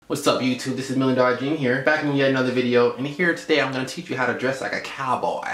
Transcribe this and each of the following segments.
What's up YouTube, this is MillionDollarDream here, back in yet another video, and here today I'm going to teach you how to dress like a cowboy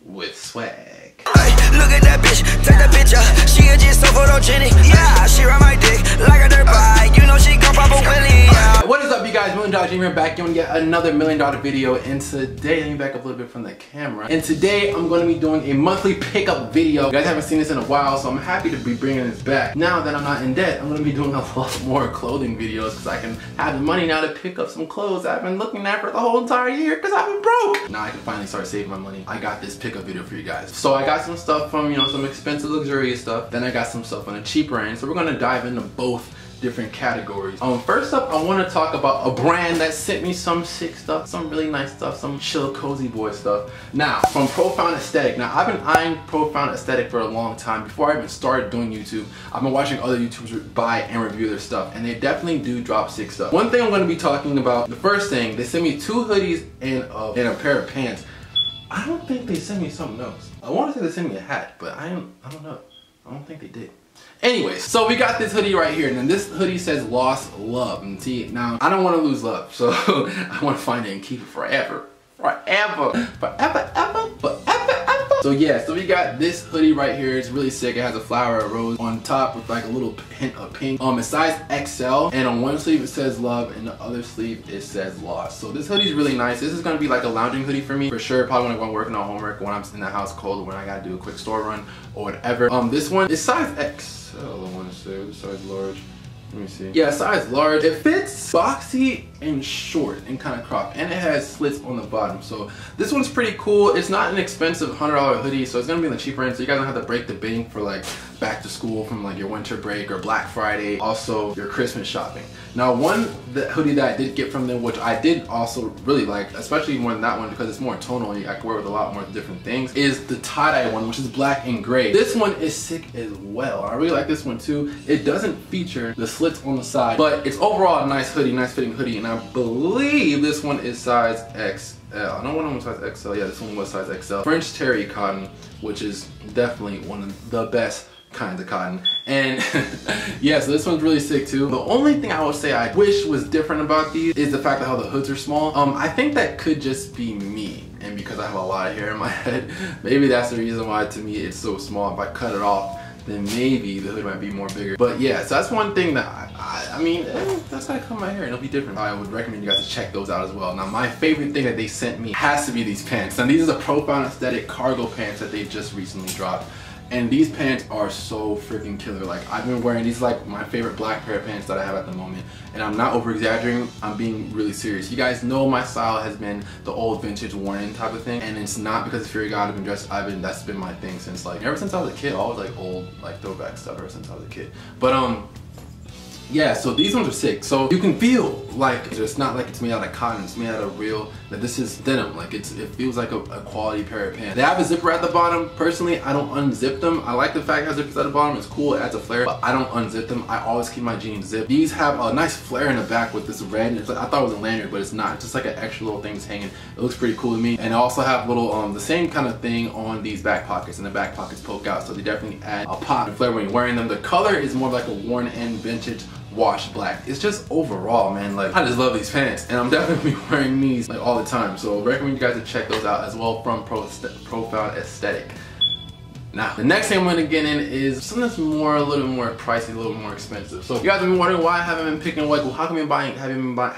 with swag. Hey, look at that bitch, take that bitch up, she a just so photogenic, yeah, she ride my dick like a dirt bike, you know she gon' pop a wheelie, yeah. What is up you guys, MillionDollarDream here, back on yet another $1 million video, and today, let me back up a little bit from the camera, and today I'm going to be doing a monthly pickup video. You guys haven't seen this in a while, so I'm happy to be bringing this back. Now that I'm not in debt, I'm going to be doing a lot more clothing videos, because I can have the money now to pick up some clothes I've been looking at for the whole entire year, because I've been broke. Now I can finally start saving my money. I got this pickup video for you guys. So I got some stuff from, some expensive luxurious stuff. Then I got some stuff on the cheaper end. So we're gonna dive into both different categories. First up, I want to talk about a brand that sent me some sick stuff, some really nice stuff, some chill cozy boy stuff. Now, from Profound Aesthetic. Now, I've been eyeing Profound Aesthetic for a long time. Before I even started doing YouTube, I've been watching other YouTubers buy and review their stuff, and they definitely do drop sick stuff. One thing I'm going to be talking about, the first thing, they sent me 2 hoodies and a pair of pants. I don't think they sent me something else. I want to say they sent me a hat, but I don't know. I don't think they did. Anyways, so we got this hoodie right here, and then this hoodie says Lost Love. And see, now I don't want to lose love, so I want to find it and keep it forever. Forever. Forever, ever, forever, ever. So yeah, so we got this hoodie right here. It's really sick. It has a flower, a rose on top with like a little hint of pink. It's size XL, and on one sleeve it says love, and the other sleeve it says lost. So this hoodie is really nice. This is gonna be like a lounging hoodie for me for sure. Probably when I'm working on homework, when I'm in the house cold, or when I gotta do a quick store run or whatever. This one is size XL. I want to say this size large. Let me see. Yeah, size large. It fits boxy and short and kind of cropped, and it has slits on the bottom. So this one's pretty cool. It's not an expensive $100 hoodie, so it's gonna be on the cheaper end. So you guys don't have to break the bank for like back to school from like your winter break or Black Friday. Also your Christmas shopping. Now the hoodie that I did get from them, which I did also really like, especially more than that one because it's more tonal and I can wear with a lot more different things, is the tie-dye one, which is black and gray. This one is sick as well. I really like this one too. It doesn't feature the slits on the side, but it's overall a nice hoodie, nice fitting hoodie, and I believe this one is size XL. I know one was size XL. Yeah, this one was size XL. French terry cotton, which is definitely one of the best kinds of cotton. And yeah, so this one's really sick too. The only thing I would say I wish was different about these is the fact that how the hoods are small. I think that could just be me, and because I have a lot of hair in my head, maybe that's the reason why to me it's so small. If I cut it off, then maybe the hood might be more bigger. But yeah, so that's one thing that I mean, that's how I cut my hair and it'll be different. I would recommend you guys to check those out as well. Now, my favorite thing that they sent me has to be these pants. Now, these are the Profound Aesthetic cargo pants that they just recently dropped. And these pants are so freaking killer. Like, I've been wearing these, like my favorite black pair of pants that I have at the moment. And I'm not over exaggerating, I'm being really serious. You guys know my style has been the old vintage worn in type of thing. And it's not because it's Fury God, that's been my thing since like, ever since I was a kid. Always like old, like throwback stuff ever since I was a kid. But yeah, so these ones are sick. So you can feel like it's not like it's made out of cotton, it's made out of real, that this is denim. Like it feels like a quality pair of pants. They have a zipper at the bottom. Personally, I don't unzip them. I like the fact it has zippers at the bottom. It's cool, it adds a flare, but I don't unzip them. I always keep my jeans zipped. These have a nice flare in the back with this red. It's like, I thought it was a lanyard, but it's not. It's just like an extra little thing that's hanging. It looks pretty cool to me. And I also have little, the same kind of thing on these back pockets, and the back pockets poke out. So they definitely add a pop and flair when you're wearing them. The color is more like a worn in vintage washed black. It's just overall, man, like I just love these pants, and I'm definitely wearing these like all the time. So I recommend you guys to check those out as well from Profound Aesthetic. Now, the next thing I'm gonna get in is something that's a little more pricey, a little more expensive. So you guys have been wondering why I haven't been picking, like, well, how come haven't been buying,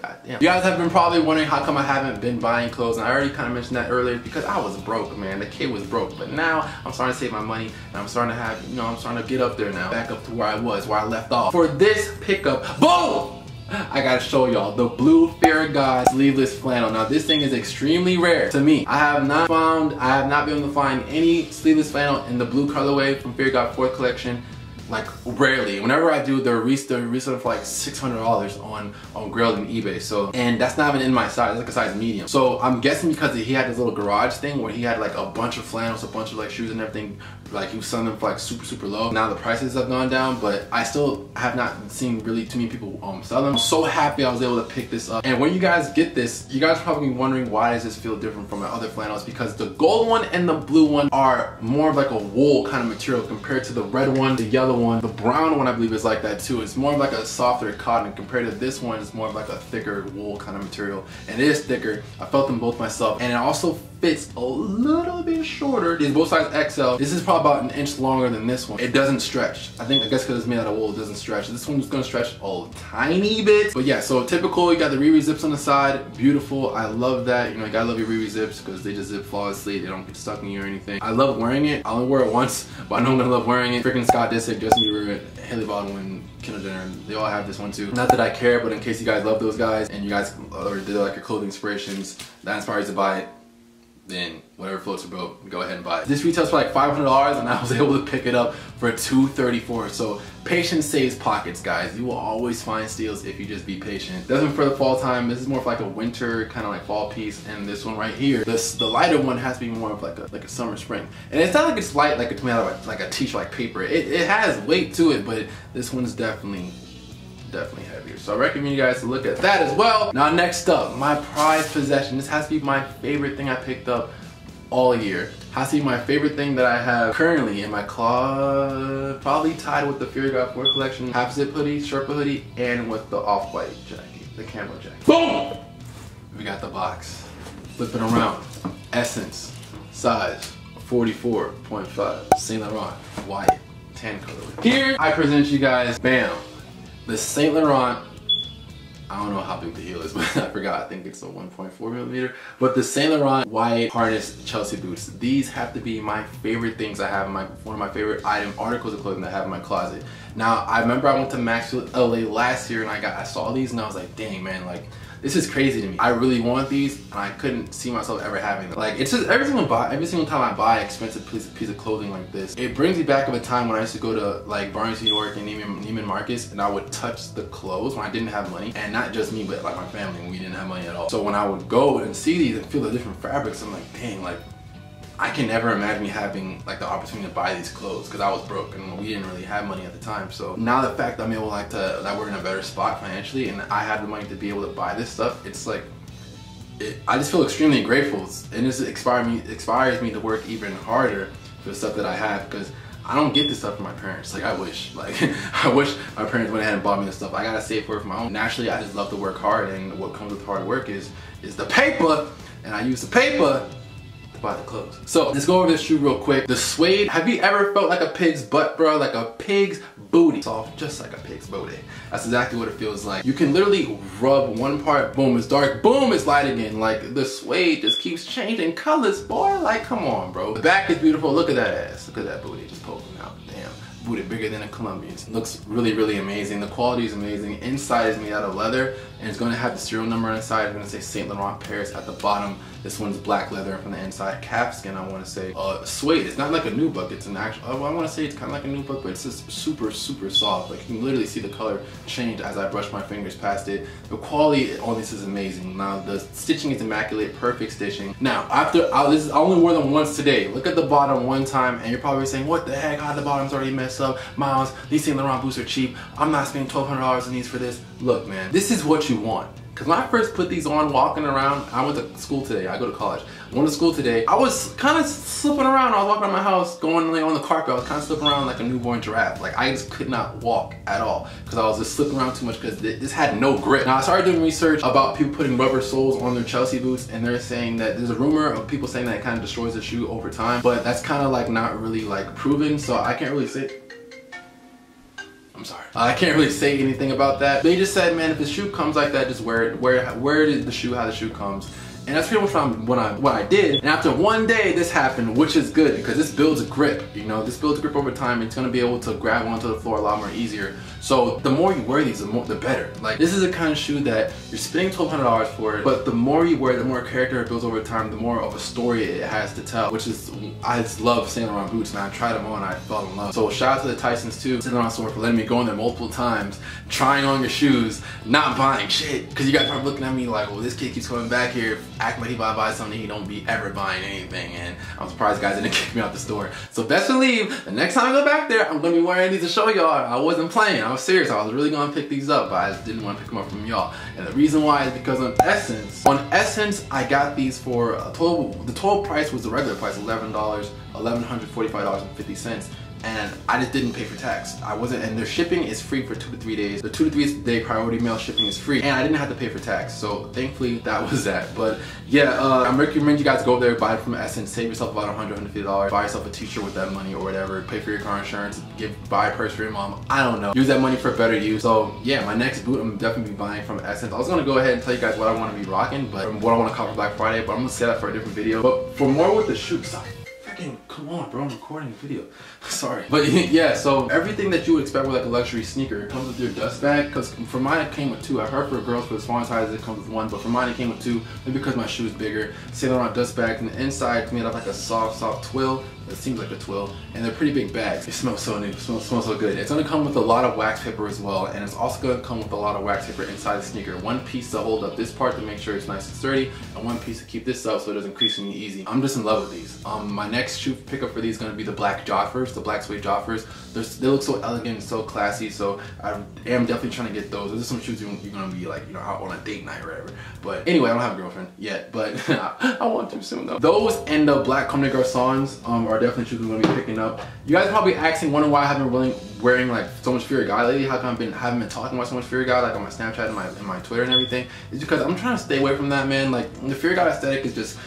God damn. You guys have been probably wondering how come I haven't been buying clothes, and I already kind of mentioned that earlier because I was broke, man. The kid was broke, but now I'm starting to save my money, and I'm starting to have, I'm starting to get up there now, back up to where I was, where I left off. For this pickup, boom! I gotta show y'all the blue Fear of God sleeveless flannel. Now this thing is extremely rare to me. I have not been able to find any sleeveless flannel in the blue colorway from Fear of God 4th collection. Like rarely. Whenever I do, they're reselling for like $600 on Grailed and eBay. So, and that's not even in my size. It's like a size medium. So I'm guessing because he had this little garage thing where he had like a bunch of flannels, a bunch of like shoes and everything. Like he was selling them for like super low. Now the prices have gone down, but I still have not seen really too many people sell them. I'm so happy I was able to pick this up. And when you guys get this, you guys are probably wondering why does this feel different from my other flannels? Because the gold one and the blue one are more of like a wool kind of material compared to the red one, the yellow other one. The brown one I believe is like that too. It's more of like a softer cotton compared to this one. It's more of like a thicker wool kind of material, and it is thicker. I felt them both myself, and it also fits a little bit shorter. These both size XL. This is probably about an inch longer than this one. It doesn't stretch. I guess because it's made out of wool, it doesn't stretch. This one's gonna stretch a tiny bit. But yeah, so typical, you got the Riri zips on the side. Beautiful. I love that. You know, you gotta love your Riri zips because they just zip flawlessly. They don't get stuck in you or anything. I love wearing it. I only wear it once, but I know I'm gonna love wearing it. Freaking Scott Disick, Justin Bieber, Haley Baldwin, Kendall Jenner, they all have this one too. Not that I care, but in case you guys love those guys and you guys or they're like your clothing inspirations, that inspires you to buy it, then whatever floats your boat, go ahead and buy it. This retails for like $500 and I was able to pick it up for $234. So patience saves pockets, guys. You will always find steals if you just be patient. This one for the fall time. This is more of like a winter kind of like fall piece, and this one right here, the lighter one has to be more of like a summer spring. And it's not like it's light like it's made out of like a t-shirt like paper. It has weight to it, but this one's definitely heavier. So I recommend you guys to look at that as well. Now next up, my prized possession. This has to be my favorite thing I picked up all year. Has to be my favorite thing that I have currently in my closet. Probably tied with the Fear God 4 collection half zip hoodie, Sherpa hoodie, and with the off-white jacket, the camo jacket. Boom! We got the box. Flip it around. Essence, size 44.5, Saint Laurent, white, tan color. Here I present you guys, bam, the Saint Laurent, I don't know how big the heel is, but I forgot. I think it's a 1.4 millimeter. But the Saint Laurent white harness Chelsea boots. These have to be my favorite things I have in one of my favorite articles of clothing that I have in my closet. Now, I remember I went to Maxfield LA last year and I saw these and I was like, dang man, like this is crazy to me. I really want these and I couldn't see myself ever having them. Like it's just every single time I buy an expensive piece of clothing like this, it brings me back of a time when I used to go to like Barnes, New York and Neiman Marcus, and I would touch the clothes when I didn't have money. And not just me, but like my family, when we didn't have money at all. So when I would go and see these and feel the different fabrics, I'm like, dang, like I can never imagine me having like the opportunity to buy these clothes because I was broke and we didn't really have money at the time. So now the fact that I'm able that we're in a better spot financially and I have the money to be able to buy this stuff, it's like, I just feel extremely grateful, and this inspires me to work even harder for the stuff that I have, because I don't get this stuff from my parents. Like I wish my parents went ahead and bought me this stuff. I gotta save for it for my own. Naturally, I just love to work hard, and what comes with hard work is the paper, and I use the paper buy the clothes. So let's go over this shoe real quick. The suede, have you ever felt like a pig's butt, bro? Like a pig's booty. Soft, just like a pig's booty. That's exactly what it feels like. You can literally rub one part, boom, it's dark, boom, it's light again. Like the suede just keeps changing colors, boy. Like, come on, bro. The back is beautiful. Look at that ass. Look at that booty just poking out. Damn. Booty bigger than a Colombian's. Looks really, really amazing. The quality is amazing. Inside is made out of leather, and it's going to have the serial number on the side. It's going to say Saint Laurent Paris at the bottom. This one's black leather from the inside. Calfskin, I want to say. Suede. It's not like a nubuck. It's an actual. I want to say it's kind of like a nubuck, but it's just super, super soft. Like you can literally see the color change as I brush my fingers past it. The quality on this is amazing. Now the stitching is immaculate, perfect stitching. Now this is I only wore them once today. Look at the bottom one time, and you're probably saying, "What the heck? How the bottom's already messed up, Miles? These Saint Laurent boots are cheap. I'm not spending $1,200 on these for this." Look, man, this is what you want. Because when I first put these on walking around, I went to school today. I go to college. I went to school today. I was kind of slipping around. I was walking around my house, going on the carpet. I was kind of slipping around like a newborn giraffe. Like I just could not walk at all because I was just slipping around too much because this had no grip. Now I started doing research about people putting rubber soles on their Chelsea boots, and they're saying that there's a rumor of people saying that it kind of destroys the shoe over time, but that's kind of like not really like proven. So I can't really say. I'm sorry. I can't really say anything about that. They just said, man, if the shoe comes like that, just wear it. Wear the shoe how the shoe comes. And that's pretty much what I did. And after one day, this happened, which is good because this builds a grip. You know, this builds a grip over time. It's gonna be able to grab onto the floor a lot more easier. So the more you wear these, the better. Like this is the kind of shoe that you're spending $1,200 for it, but the more you wear, the more character it builds over time, the more of a story it has to tell. Which is, I just love Saint Laurent boots, man. I tried them on, I fell in love. So shout out to the Tysons too, Saint Laurent store, for letting me go in there multiple times, trying on your shoes, not buying shit. Because you guys are looking at me like, well, this kid keeps coming back here, acting like he about to buy something, he don't be ever buying anything. And I'm surprised guys didn't kick me out the store. So best believe, the next time I go back there, I'm gonna be wearing these to show y'all. I wasn't playing, I was serious. I was really gonna pick these up, but I just didn't want to pick them up from y'all. And the reason why is because on Essence, I got these for the total price was the regular price, $1,145.50. and I just didn't pay for tax. I wasn't, and their shipping is free for 2 to 3 days. The 2 to 3 day priority mail shipping is free, and I didn't have to pay for tax. So thankfully that was that. But yeah, I recommend you guys go over there, buy it from Essence, save yourself about $100, $150, buy yourself a t-shirt with that money or whatever, pay for your car insurance, buy a purse for your mom. I don't know. Use that money for better use. So yeah, my next boot I'm definitely be buying from Essence. I was gonna go ahead and tell you guys what I want to be rocking, but what I want to cop for Black Friday, but I'm gonna set that for a different video. But for more with the shoes, stop. Come on, bro, I'm recording a video. Sorry. But yeah, so everything that you would expect with like a luxury sneaker comes with your dust bag. Because for mine it came with 2. I heard for girls for the smaller sizes it comes with 1, but for mine it came with 2. Maybe because my shoe is bigger. Saint Laurent dust bags, and the inside is made of like a soft twill. It seems like a twill, and they're pretty big bags. It smells so new, smells so good. It's gonna come with a lot of wax paper as well, and it's also gonna come with a lot of wax paper inside the sneaker. 1 piece to hold up this part to make sure it's nice and sturdy, and 1 piece to keep this up so it doesn't crease me easy. I'm just in love with these. My next shoe pickup for these is gonna be the black Joffers, the black suede Joffers. They look so elegant and so classy, so I am definitely trying to get those. Those are some shoes you're gonna be like, you know, out on a date night or whatever. But anyway, I don't have a girlfriend yet, but I want to soon though. Those and the black Comme des Garçons are definitely shoes I'm gonna be picking up. You guys are probably wondering why I haven't been wearing like so much Fury Guy lately. How come I haven't been talking about so much Fury Guy like on my Snapchat and my Twitter and everything? It's because I'm trying to stay away from that, man. Like the Fury Guy aesthetic is just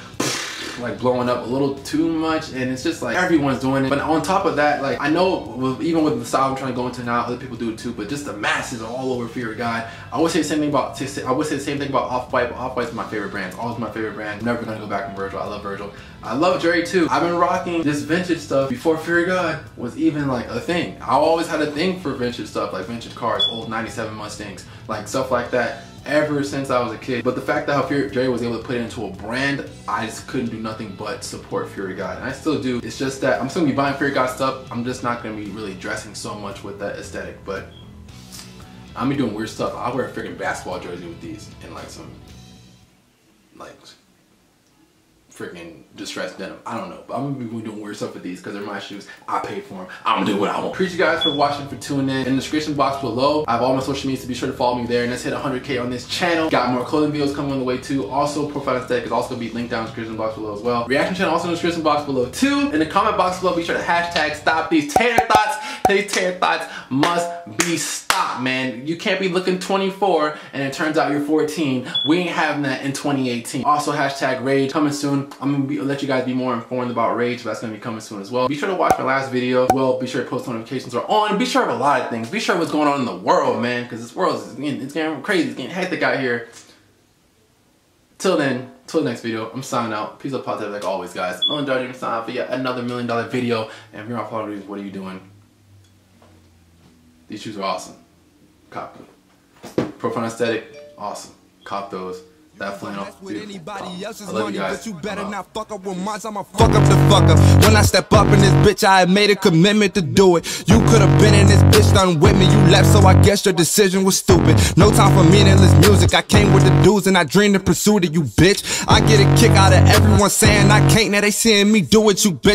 like blowing up a little too much, and it's just like everyone's doing it. But on top of that, like I know even with the style I'm trying to go into now, other people do it too, but just the masses are all over Fury Guy. I would say the same thing about Off-White, but Off-White's my favorite brand. It's always my favorite brand. I'm never gonna go back on Virgil. I love Virgil. I love Jerry too. I've been rocking this vintage stuff before Fury Guy was even like a thing. I always had a thing for vintage stuff, like vintage cars, old 97 Mustangs, like stuff like that, ever since I was a kid. But the fact that how Jerry was able to put it into a brand, I just couldn't do nothing but support Fury Guy, and I still do. It's just that I'm still gonna be buying Fury Guy stuff. I'm just not gonna be really dressing so much with that aesthetic, but I'm gonna be doing weird stuff. I'll wear a freaking basketball jersey with these and like some like freaking distressed denim. I don't know, but I'm gonna be doing weird stuff with these because they're my shoes. I paid for them. I'm gonna do what I want. Appreciate you guys for watching, for tuning in. In the description box below, I have all my social media, so be sure to follow me there. And let's hit 100K on this channel. Got more clothing videos coming on the way too. Also, profile aesthetic is also gonna be linked down in the description box below as well. Reaction channel also in the description box below too. In the comment box below, be sure to hashtag stop these tater thoughts. These tater thoughts must be stopped, man. You can't be looking 24 and it turns out you're 14. We ain't having that in 2018. Also, hashtag rage coming soon. I'm gonna let you guys be more informed about rage, but that's gonna be coming soon as well. Be sure to watch my last video. Well, be sure to post notifications are on. Be sure of a lot of things. Be sure what's going on in the world, man, because this world is getting crazy. It's getting hectic out here. Till then, till the next video, I'm signing out. Peace, love, positive like always, guys. MillionDollarDream signing out for yet another $1 million video. And if you're not following these, what are you doing? These shoes are awesome. Cop them. Profile aesthetic, awesome. Cop those. That flannel, beautiful. I love you guys. But you better not fuck up with mine, I'ma fuck up the fuck up. When I step up in this bitch, I had made a commitment to do it. You could've been in this bitch done with me. You left, so I guess your decision was stupid. No time for meaningless music. I came with the dudes and I dreamed the pursuit of you, bitch. I get a kick out of everyone saying I can't. Now they seeing me do it, you bitch.